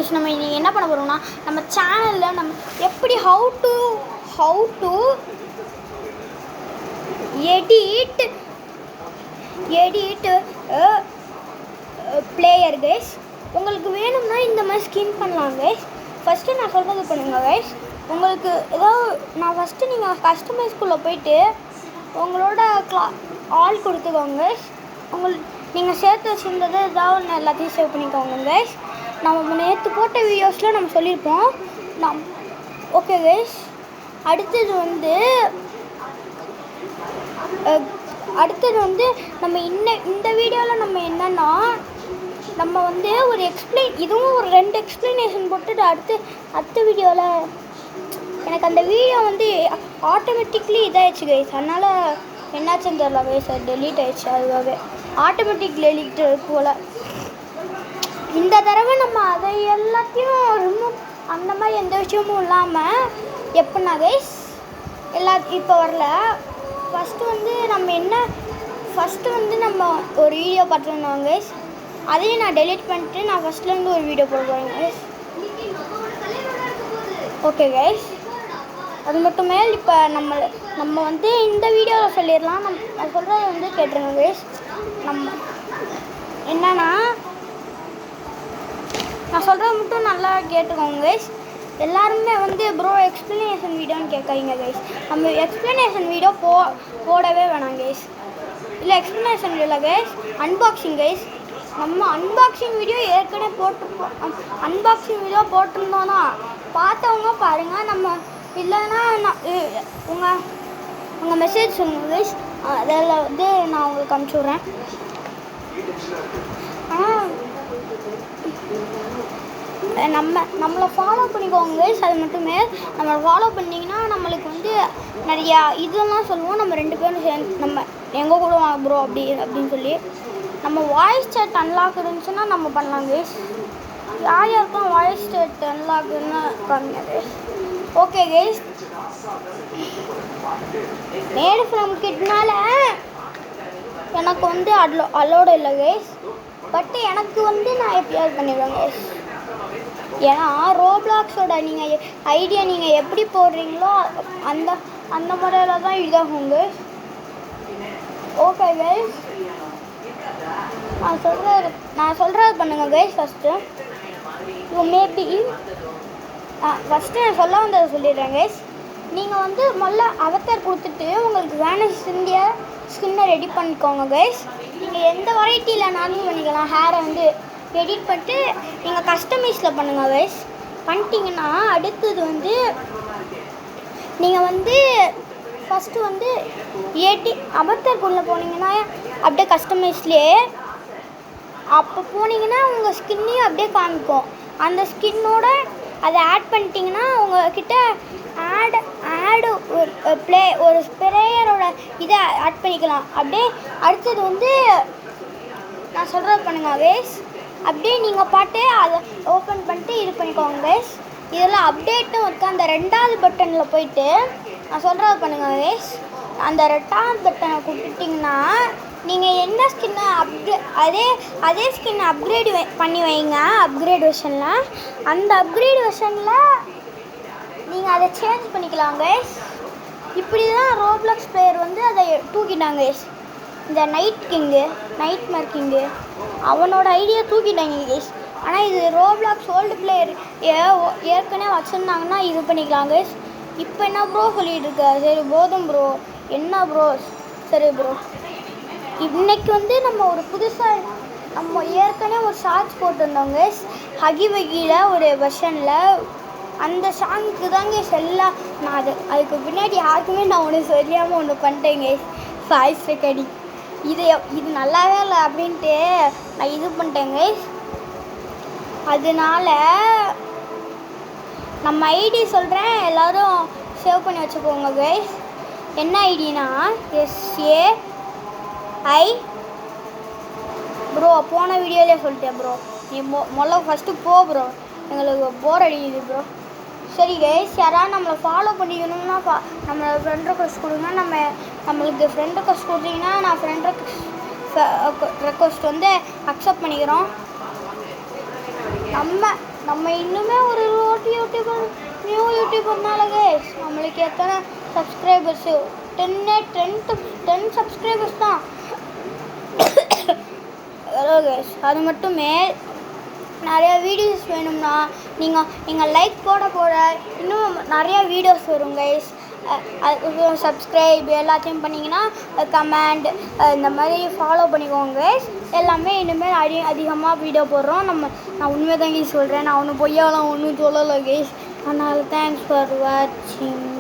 Guys நம்ம இன்னைக்கு என்ன பண்ண போகிறோம்னா நம்ம சேனலில் நம்ம எப்படி how to edit player guys. உங்களுக்கு வேணும்னா இந்த மாதிரி ஸ்கின் பண்ணலாம் கைஸ். ஃபஸ்ட்டு நான் சொல்கிறது பண்ணுங்கள் கைஸ். உங்களுக்கு ஏதாவது நான் ஃபஸ்ட்டு நீங்கள் கஸ்டமைஸ்குள்ளே போயிட்டு உங்களோட ஆல் கொடுத்துக்கோங்க கைஸ். நீங்கள் சேர்த்து வச்சுருந்தது ஏதாவது ஒன்று எல்லாத்தையும் சேவ் பண்ணிக்கோங்க கைஸ். நம்ம நேற்று போட்ட வீடியோஸில் நம்ம சொல்லியிருப்போம். Okay guys. அடுத்தது வந்து நம்ம இந்த வீடியோவில் நம்ம என்னென்னா நம்ம ஒரு இதுவும் ஒரு 2 எக்ஸ்ப்ளனேஷன் போட்டுட்டு அடுத்த வீடியோவில் எனக்கு அந்த வீடியோ ஆட்டோமேட்டிக்லி இதாகிடுச்சு கைஸ். அதனால் என்னாச்சுன்னு தெரியல கைஸ், அது டெலீட் ஆகிடுச்சு. அதுவாகவே ஆட்டோமேட்டிக் டெலீட் போல். இந்த தடவை நம்ம அதை எல்லாத்தையும் ரிமூவ் அந்த மாதிரி எந்த விஷயமும் இல்லாமல் எப்படின்னா கைஸ் இப்போ வரல. ஃபஸ்ட்டு நம்ம ஒரு வீடியோ பார்த்துருந்தோம் கைஸ். அதையும் நான் டெலீட் பண்ணிட்டு நான் ஃபஸ்ட்லேருந்து ஒரு வீடியோ போடுவேன் கைஸ். Okay guys. அது மட்டுமே இப்போ நம்ம இந்த வீடியோவில் சொல்லிடலாம். நான் சொல்கிறத கேட்டுருங்க கைஸ். நம்ம என்னன்னா நான் சொல்கிறது மட்டும் நல்லா கேட்டுக்கோங்க கைஸ். எல்லாருமே ப்ரோ எக்ஸ்ப்ளனேஷன் வீடியோன்னு கேட்காதீங்க கைஸ். நம்ம எக்ஸ்ப்ளனேஷன் வீடியோ போடவே வேணாம் கைஸ். இல்லை எக்ஸ்ப்ளனேஷன் இல்லை கைஸ், அன்பாக்சிங் கைஸ். நம்ம அன்பாக்சிங் வீடியோ ஏற்கனவே போட்டிருந்தோன்னா பார்த்தவங்க பாருங்கள். நம்ம இல்லைன்னா உங்கள் மெசேஜ் சொல்லுங்கள் கைஸ். அதில் நான் உங்களுக்கு அனுப்பிச்சி விட்றேன். நம்மளை ஃபாலோ பண்ணிக்கோங்க கைஸ். அது மட்டுமே நம்மளை ஃபாலோ பண்ணிங்கன்னா நம்மளுக்கு நிறையா இதெல்லாம் சொல்லுவோம். நம்ம 2 பேரும் சேர்ந்து நம்ம எங்கள் கூட வாங்க ப்ரோ அப்படின்னு சொல்லி நம்ம வாய்ஸ் சேட் அன்லாக் இருந்துச்சுன்னா நம்ம பண்ணலாம் கைஸ். யாருக்கும் வாய்ஸ் சேட் அன்லாக்னு காமிங்க guys. Okay guys. Made from கிட்னால எனக்கு அலோடு இல்லை கைஸ். பட் எனக்கு நான் எப்படியாவது பண்ணிடுவேன் கைஸ். ஏன்னா ரோப்ளாக்ஸோட ஐடியா நீங்கள் எப்படி போடுறீங்களோ அந்த முறையில் தான் இதாகும் கைஸ். Okay guys. நான் சொல்கிறது பண்ணுங்கள் கைஸ். ஃபஸ்ட்டு ஃபஸ்ட்டு நான் சொல்ல வந்ததை சொல்லிடுறேன் கைஸ். நீங்கள் முதல்ல அவத்தார் கொடுத்துட்டு உங்களுக்கு வேனஸ் இந்தியா ஸ்கின்னை ரெடி பண்ணிக்கோங்க கைஸ். நீங்கள் எந்த வெரைட்டியில் நானும் பண்ணிக்கலாம். ஹேரை எடிட் பண்ணிட்டு நீங்கள் கஸ்டமைஸில் பண்ணுங்கள் கைஸ். பண்ணிட்டீங்கன்னா அடுத்தது நீங்கள் ஃபஸ்ட்டு அவத்தார்க்குள்ளே போனீங்கன்னா அப்படியே கஸ்டமைஸ்லேயே அப்போ போனீங்கன்னா உங்கள் ஸ்கின்னையும் அப்படியே காமிக்கும். அந்த ஸ்கின்னோட அதை ஆட் பண்ணிட்டீங்கன்னா உங்கள்கிட்ட ஒரு ஸ்ப்ரேயரோட இதை ஆட் பண்ணிக்கலாம். அப்படியே அடுத்தது நான் சொல்கிறது பண்ணுங்க கைஸ். அப்படியே நீங்கள் பாட்டு அதை ஓப்பன் பண்ணிட்டு இது பண்ணிக்கோங்க கைஸ். இதெல்லாம் அப்டேட்டும் இருக்குது. அந்த 2வது பட்டனில் போயிட்டு நான் சொல்கிறது பண்ணுங்க கைஸ். அந்த 2வது பட்டனை கொடுத்துட்டிங்கன்னா நீங்கள் என்ன ஸ்கின்னை அதே ஸ்கின்னை அப்கிரேட் பண்ணி வைங்க. அப்கிரேட் வெர்ஷனில் அந்த அப்கிரேட் வெர்ஷனில் நீங்கள் அதை சேஞ்ச் பண்ணிக்கலாம் கைஸ். இப்படி தான் ரோப்ளாக்ஸ் பிளேயர் அதை தூக்கிட்டாங்க கைஸ். இந்த நைட்மேர் கிங்கு அவனோட ஐடியா தூக்கிட்டாங்க கைஸ். ஆனால் இது ரோப்ளாக்ஸ் ஓல்டு பிளேயர் ஏற்கனவே வச்சுருந்தாங்கன்னா இது பண்ணிக்கலாம் கைஸ். இப்போ என்ன ப்ரோ சொல்லிகிட்டு இருக்க? சரி போதும் ப்ரோ. என்ன ப்ரோ? சரி ப்ரோ. இன்றைக்கி நம்ம ஒரு புதுசாக நம்ம ஏற்கனவே ஒரு ஷார்ட்ஸ் போட்டிருந்தோம் கைஸ். ஹகி வகியில் ஒரு வெர்ஷனில் அந்த சாங்குக்கு தாங்க எல்லாம் நான் அதுக்கு பின்னாடி யாருக்குமே நான் ஒன்று சொல்லாமல் ஒன்று பண்ணிட்டேன் கைஸ். வாய்ஸ் ரெக்கார்டிங் இது நல்லாவே இல்லை அப்படின்ட்டு நான் இது பண்ணிட்டேன் கைஸ். அதனால நம்ம ஐடி சொல்கிறேன், எல்லோரும் சேவ் பண்ணி வச்சுக்கோங்க கைஸ். என்ன ஐடினா SAI ப்ரோ. போன வீடியோலேயே சொல்லிட்டேன் ப்ரோ. நீ முதல்ல ஃபஸ்ட்டு போ ப்ரோ, எங்களுக்கு போர் அடிக்குது ப்ரோ. சரி கைஸ், யாராவது நம்மளை ஃபாலோ பண்ணிக்கணும்னா நம்மளை ஃப்ரெண்ட் ரெக்வஸ்ட் கொடுங்க. நம்மளுக்கு ஃப்ரெண்ட் ரெக்வஸ்ட் கொடுத்தீங்கன்னா நான் ஃப்ரெண்ட் ரெக்வஸ்ட் அக்செப்ட் பண்ணிக்கிறோம். நம்ம இன்னுமே ஒரு யூடியூபர் நியூ யூடியூபர்னால கைஸ் நம்மளுக்கு எத்தனை சப்ஸ்கிரைபர்ஸு 10 சப்ஸ்கிரைபர்ஸ் தான். ஹலோ கைஸ், அது மட்டுமே நிறையா வீடியோஸ் வேணும்னா நீங்கள் லைக் போட இன்னும் நிறையா வீடியோஸ் வரும் கைஸ். சப்ஸ்கிரைப் எல்லாத்தையும் பண்ணிங்கன்னா கமெண்ட் இந்த மாதிரி ஃபாலோ பண்ணிக்கோங்க கைஸ். எல்லாமே இனிமேல் அதிகமாக வீடியோ போடுறோம். நான் உண்மையை தான் கைஸ் சொல்கிறேன், நான் ஒன்றும் பொய்யாலாம் ஒன்றும் சொல்லலை கைஸ். அதனால் தேங்க்ஸ் ஃபார் வாட்சிங்.